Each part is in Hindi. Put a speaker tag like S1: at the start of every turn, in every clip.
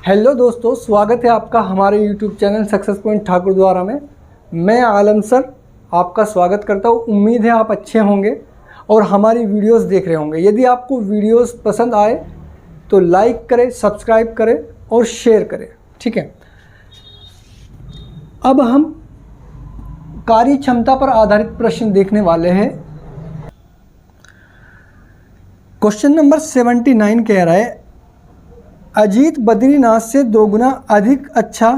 S1: हेलो दोस्तों, स्वागत है आपका हमारे YouTube channel success point Thakur द्वारा में। मैं आलम सर आपका स्वागत करता हूँ। उम्मीद है आप अच्छे होंगे और हमारी वीडियोस देख रहे होंगे। यदि आपको वीडियोस पसंद आए तो लाइक करें, सब्सक्राइब करें और शेयर करें, ठीक है। अब हम कार्य क्षमता पर आधारित प्रश्न देखने वाले हैं। क्वेश्चन नंबर 79 कह रहा है, अजीत बद्रीनाथ से 2 गुना अधिक अच्छा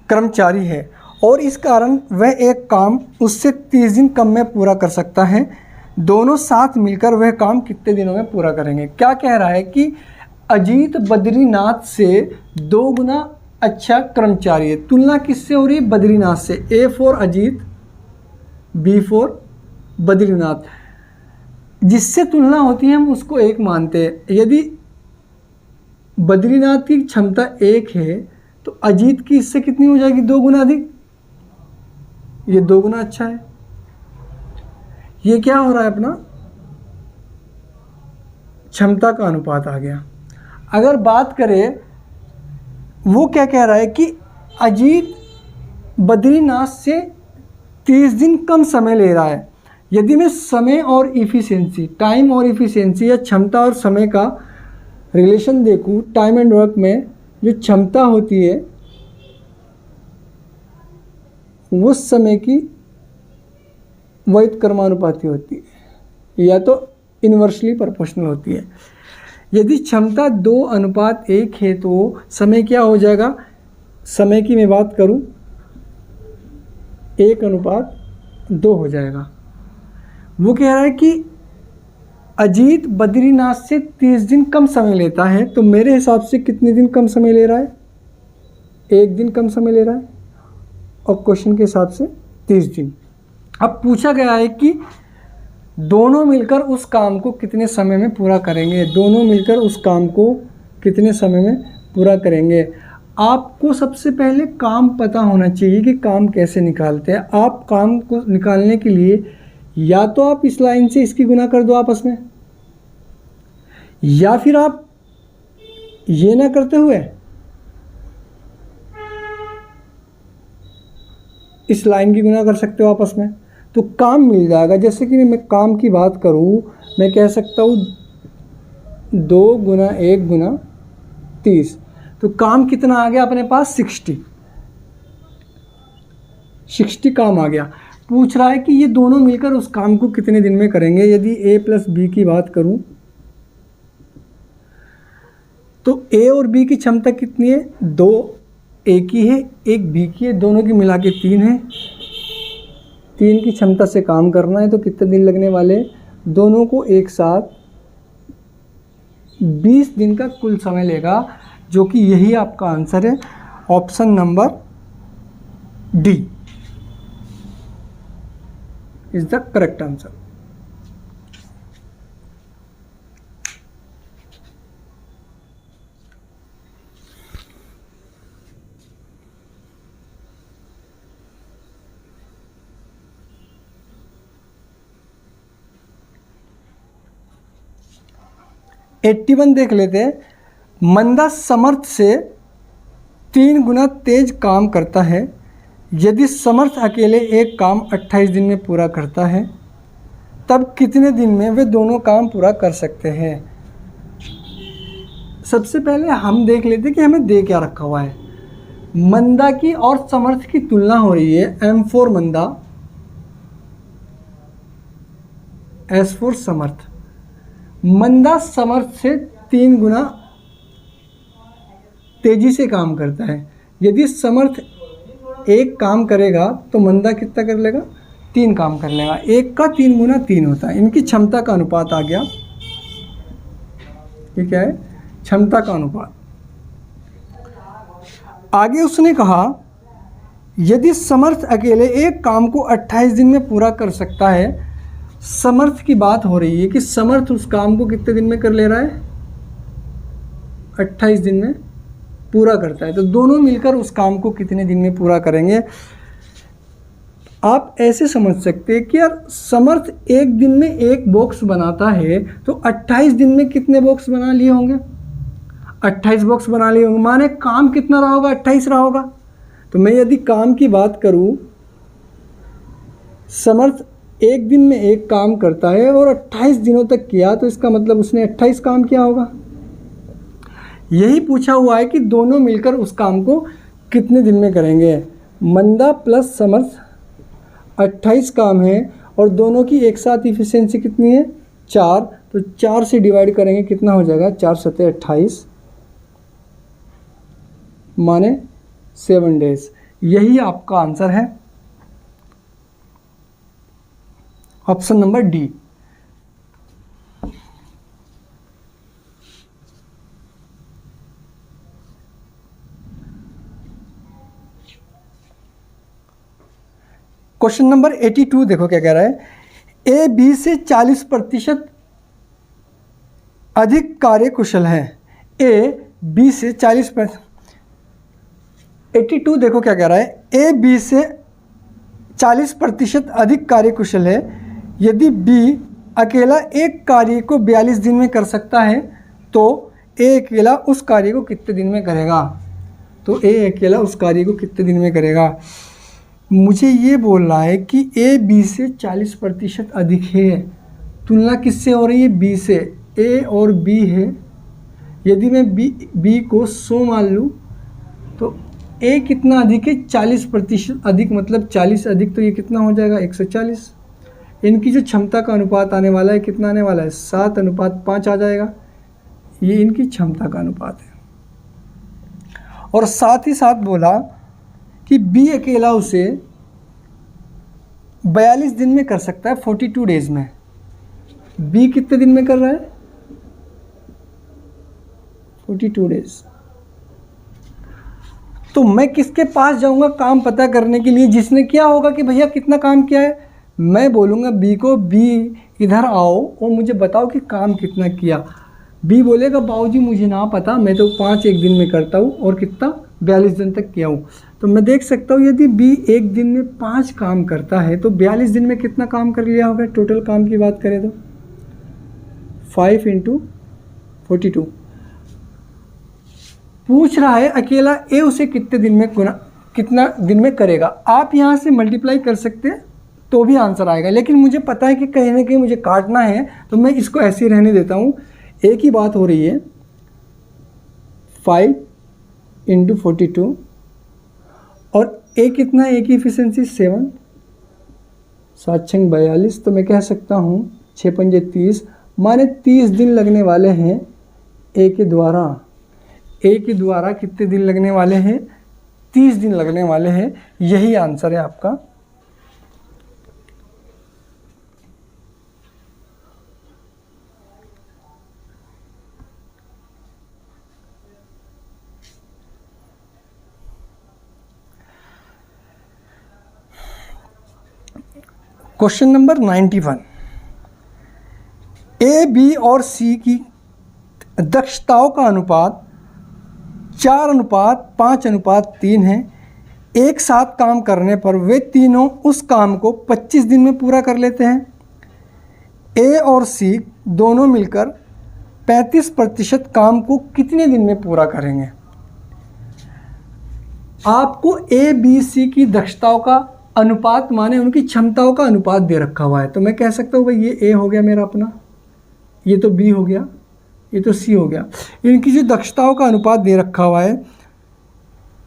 S1: कर्मचारी है और इस कारण वह एक काम उससे 30 दिन कम में पूरा कर सकता है। दोनों साथ मिलकर वह काम कितने दिनों में पूरा करेंगे? क्या कह रहा है कि अजीत बद्रीनाथ से 2 गुना अच्छा कर्मचारी है। तुलना किससे हो रही है? बद्रीनाथ से। A for Ajit, B for Badrinath. जिससे तुलना होती है हम उसको एक मानते हैं। यदि बद्रीनाथ की क्षमता 1 है तो अजीत की इससे कितनी हो जाएगी? 2 गुना अधिक। ये 2 गुना अच्छा है। ये क्या हो रहा है? अपना क्षमता का अनुपात आ गया। अगर बात करें, वो क्या कह रहा है कि अजीत बद्रीनाथ से 30 दिन कम समय ले रहा है। यदि मैं समय और इफिशियंसी, टाइम और इफिशियंसी या क्षमता और समय का रिलेशन देखूं, टाइम एंड वर्क में जो क्षमता होती है वो समय की व्युत्क्रमानुपाती होती है या तो इन्वर्सली प्रोपोर्शनल होती है। यदि क्षमता 2:1 है तो समय क्या हो जाएगा? समय की मैं बात करूं 1:2 हो जाएगा। वो कह रहा है कि अजीत बद्रीनाथ से 30 दिन कम समय लेता है, तो मेरे हिसाब से कितने दिन कम समय ले रहा है? 1 दिन कम समय ले रहा है और क्वेश्चन के हिसाब से 30 दिन। अब पूछा गया है कि दोनों मिलकर उस काम को कितने समय में पूरा करेंगे। दोनों मिलकर उस काम को कितने समय में पूरा करेंगे। आपको सबसे पहले काम पता होना चाहिए कि काम कैसे निकालते हैं। आप काम को निकालने के लिए या तो आप इस लाइन से इसकी गुना कर दो आपस में, या फिर आप ये ना करते हुए इस लाइन की गुना कर सकते हो आपस में, तो काम मिल जाएगा। जैसे कि मैं काम की बात करूं, मैं कह सकता हूं 2 गुना 1 गुना 30, तो काम कितना आ गया अपने पास? 60 काम आ गया। पूछ रहा है कि ये दोनों मिलकर उस काम को कितने दिन में करेंगे। यदि a प्लस बी की बात करूं तो a और b की क्षमता कितनी है? 2 a की है, 1 b की है, दोनों की मिला के 3 है। 3 की क्षमता से काम करना है तो कितने दिन लगने वाले? दोनों को एक साथ 20 दिन का कुल समय लेगा, जो कि यही आपका आंसर है। Option number D is the correct answer. One देख लेते हैं। मंदा समर्थ से 3 गुना तेज काम करता है। यदि समर्थ अकेले एक काम 28 दिन में पूरा करता है, तब कितने दिन में वे दोनों काम पूरा कर सकते हैं? सबसे पहले हम देख लेते हैं कि हमें दे क्या रखा हुआ है। मंदा की और समर्थ की तुलना हो रही है। M फॉर मंदा, S फॉर समर्थ। मंदा समर्थ से 3 गुना तेजी से काम करता है। यदि समर्थ एक काम करेगा तो मंदा कितना कर लेगा? 3 काम कर लेगा। 1 का 3 गुना 3 होता है। इनकी क्षमता का अनुपात आ गया। ये क्या है? क्षमता का अनुपात। आगे उसने कहा, यदि समर्थ अकेले एक काम को 28 दिन में पूरा कर सकता है। समर्थ की बात हो रही है कि समर्थ उस काम को कितने दिन में कर ले रहा है? 28 दिन में पूरा करता है। तो दोनों मिलकर उस काम को कितने दिन में पूरा करेंगे? आप ऐसे समझ सकते हैं कि यार समर्थ 1 दिन में 1 बॉक्स बनाता है तो 28 दिन में कितने बॉक्स बना लिए होंगे? 28 बॉक्स बना लिए होंगे, माने काम कितना रहा होगा, 28 रहा होगा। तो मैं यदि काम की बात करूं, समर्थ एक दिन में एक काम करता है और 28 दिनों तक किया, तो इसका मतलब उसने 28 काम किया होगा। यही पूछा हुआ है कि दोनों मिलकर उस काम को कितने दिन में करेंगे। मंदा प्लस समर्थ 28 काम है और दोनों की एक साथ इफिशिएंसी कितनी है, 4। तो 4 से डिवाइड करेंगे, कितना हो जाएगा, 4 सत्ते 28 माने 7 डेज। यही आपका आंसर है, option number D. Question number 82 देखो क्या कह रहा है। ए बी से 40% अधिक कार्यकुशल है। ए बी से 40%। 82 देखो क्या कह रहा है। ए बी से 40% अधिक कार्यकुशल है। यदि बी अकेला एक कार्य को 42 दिन में कर सकता है, तो ए अकेला उस कार्य को कितने दिन में करेगा। तो ए अकेला उस कार्य को कितने दिन में करेगा। मुझे ये बोल रहा है कि ए बी से 40% अधिक है। तुलना किससे हो रही है, बी से। ए और बी है। यदि मैं बी को 100 मान लूँ, तो ए कितना अधिक है, 40% अधिक, मतलब 40 अधिक, तो ये कितना हो जाएगा, 140। इनकी जो क्षमता का अनुपात आने वाला है, कितना आने वाला है, 7:5 आ जाएगा। ये इनकी क्षमता का अनुपात है। और साथ ही साथ बोला कि बी अकेला उसे 42 दिन में कर सकता है, 42 डेज में। बी कितने दिन में कर रहा है, 42 डेज। तो मैं किसके पास जाऊंगा काम पता करने के लिए, जिसने किया होगा कि भैया कितना काम किया है। मैं बोलूँगा बी को, बी इधर आओ और मुझे बताओ कि काम कितना किया। बी बोलेगा बाबूजी मुझे ना पता, मैं तो 5 एक दिन में करता हूँ और कितना 42 दिन तक किया हूँ। तो मैं देख सकता हूँ यदि बी एक दिन में 5 काम करता है तो 42 दिन में कितना काम कर लिया होगा। टोटल काम की बात करें तो 5 × 42। पूछ रहा है अकेला ए उसे कितने दिन में कितना दिन में करेगा। आप यहाँ से मल्टीप्लाई कर सकते हैं तो भी आंसर आएगा, लेकिन मुझे पता है कि कहीं ना कहीं मुझे काटना है, तो मैं इसको ऐसे ही रहने देता हूँ। ए की बात हो रही है 5 × 42 और ए कितना है, ए की इफिशिएंसी 7, 7 × 42। तो मैं कह सकता हूँ 6 × 5 30, माने 30 दिन लगने वाले हैं ए के द्वारा। ए के द्वारा कितने दिन लगने वाले हैं, 30 दिन लगने वाले हैं। यही आंसर है आपका। Question number 91। ए बी और सी की दक्षताओं का अनुपात 4:5:3 है। एक साथ काम करने पर वे तीनों उस काम को 25 दिन में पूरा कर लेते हैं। ए और सी दोनों मिलकर 35% काम को कितने दिन में पूरा करेंगे। आपको ए बी सी की दक्षताओं का अनुपात माने उनकी क्षमताओं का अनुपात दे रखा हुआ है। तो मैं कह सकता हूँ भाई ये ए हो गया मेरा अपना, ये तो बी हो गया, ये तो सी हो गया। इनकी जो दक्षताओं का अनुपात दे रखा हुआ है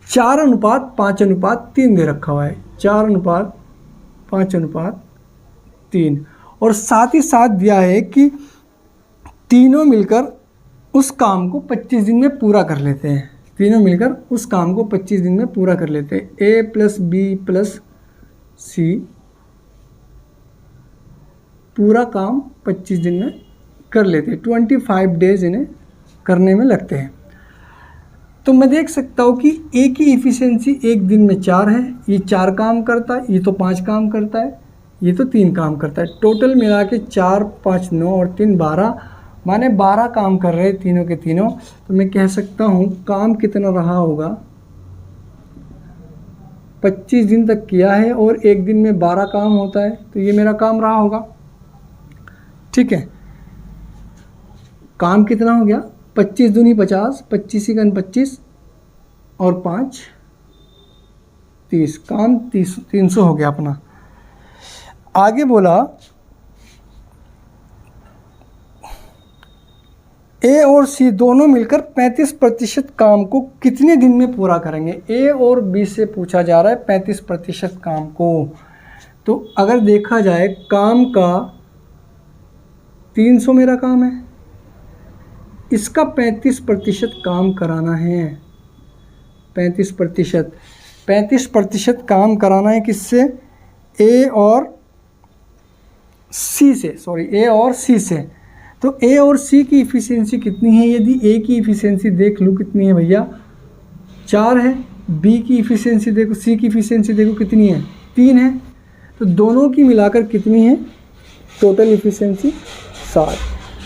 S1: 4:5:3 दे रखा हुआ है, 4:5:3। और साथ ही साथ दिया है कि तीनों मिलकर उस काम को 25 दिन में पूरा कर लेते हैं। तीनों मिलकर उस काम को 25 दिन में पूरा कर लेते हैं। ए प्लस बी प्लस सी पूरा काम 25 दिन में कर लेते हैं। 25 डेज इन्हें करने में लगते हैं। तो मैं देख सकता हूँ कि ए की इफ़िशियंसी एक दिन में 4 है, ये 4 काम करता है, ये तो 5 काम करता है, ये तो 3 काम करता है। टोटल मिला के 4 5 9 और 3 12, माने 12 काम कर रहे हैं तीनों के तीनों। तो मैं कह सकता हूँ काम कितना रहा होगा, 25 दिन तक किया है और एक दिन में 12 काम होता है, तो ये मेरा काम रहा होगा। ठीक है, काम कितना हो गया, 25 दूनी 50, 25 इकन 25 और 5 30, काम 300 हो गया अपना। आगे बोला ए और सी दोनों मिलकर 35% काम को कितने दिन में पूरा करेंगे। ए और बी से पूछा जा रहा है 35% काम को। तो अगर देखा जाए काम का 300 मेरा काम है, इसका 35% काम कराना है। 35% काम कराना है किससे, ए और सी से, ए और सी से। तो ए और सी की इफ़िशियंसी कितनी है, यदि ए की इफ़िशियंसी देख लूँ कितनी है भैया 4 है, बी की इफ़िशियंसी देखो, सी की इफ़िशियंसी देखो कितनी है 3 है, तो दोनों की मिलाकर कितनी है टोटल इफ़िशियंसी 7।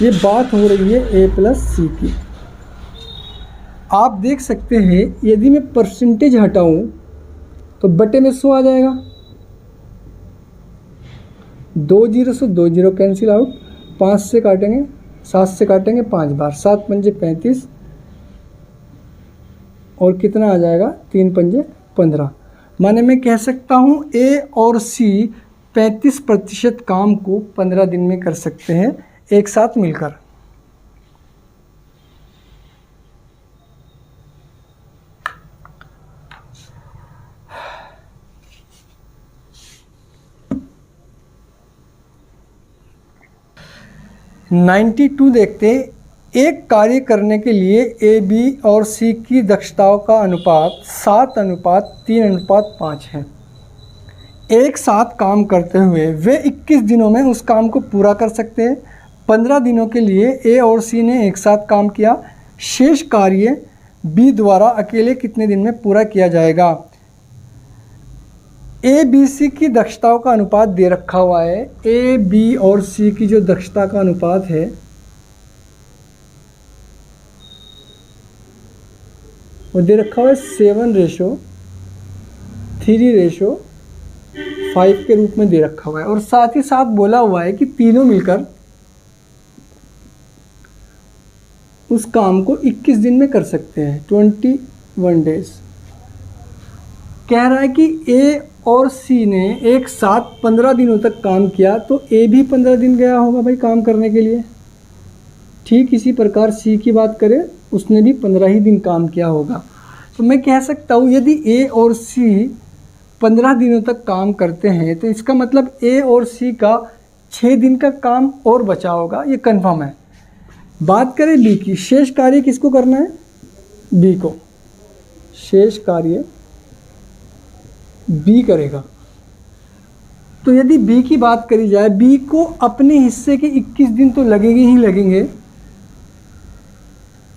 S1: ये बात हो रही है ए प्लस सी की। आप देख सकते हैं यदि मैं परसेंटेज हटाऊं तो बटे में 100 आ जाएगा, 2 0 से 2 0 कैंसिल आउट, 5 से काटेंगे 7 से काटेंगे 5 बार, 7 पंजे 35 और कितना आ जाएगा 3 पंजे 15। माने मैं कह सकता हूँ ए और सी 35% काम को 15 दिन में कर सकते हैं एक साथ मिलकर। नाइन्टी 92 देखते हैं। एक कार्य करने के लिए ए बी और सी की दक्षताओं का अनुपात 7:3:5 है। एक साथ काम करते हुए वे 21 दिनों में उस काम को पूरा कर सकते हैं। 15 दिनों के लिए ए और सी ने एक साथ काम किया, शेष कार्य बी द्वारा अकेले कितने दिन में पूरा किया जाएगा। ए बी सी की दक्षताओं का अनुपात दे रखा हुआ है। ए बी और सी की जो दक्षता का अनुपात है वो दे रखा हुआ है 7:3:5 के रूप में दे रखा हुआ है, और साथ ही साथ बोला हुआ है कि तीनों मिलकर उस काम को 21 दिन में कर सकते हैं, 21 डेज। कह रहा है कि ए और सी ने एक साथ 15 दिनों तक काम किया, तो ए भी 15 दिन गया होगा भाई काम करने के लिए। ठीक इसी प्रकार सी की बात करें, उसने भी 15 ही दिन काम किया होगा। तो मैं कह सकता हूँ यदि ए और सी 15 दिनों तक काम करते हैं तो इसका मतलब ए और सी का 6 दिन का काम और बचा होगा, ये कन्फर्म है। बात करें बी की, शेष कार्य किसको करना है, बी को। शेष कार्य बी करेगा। तो यदि बी की बात करी जाए, बी को अपने हिस्से के 21 दिन तो लगेंगे ही लगेंगे,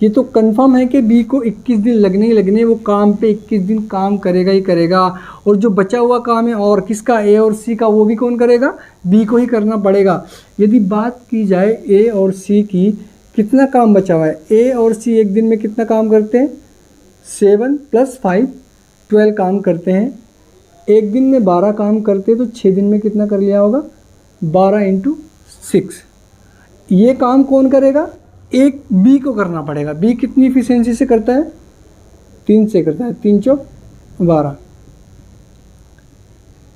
S1: ये तो कंफर्म है कि बी को 21 दिन लगने ही लगने, वो काम पे 21 दिन काम करेगा ही करेगा। और जो बचा हुआ काम है और किसका, ए और सी का, वो भी कौन करेगा, बी को ही करना पड़ेगा। यदि बात की जाए ए और सी की, कितना काम बचा हुआ है, ए और सी एक दिन में कितना काम करते हैं, 7 + 5 12 काम करते हैं। एक दिन में 12 काम करते हैं तो 6 दिन में कितना कर लिया होगा, 12 × 6। ये काम कौन करेगा, एक बी को करना पड़ेगा। बी कितनी इफिशियंसी से करता है, 3 से करता है, 3 × 4 = 12,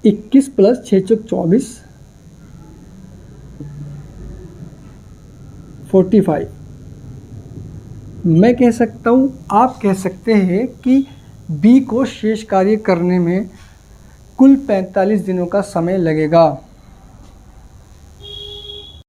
S1: 21 + 6 × 24 45। मैं कह सकता हूँ, आप कह सकते हैं कि बी को शेष कार्य करने में कुल 45 दिनों का समय लगेगा।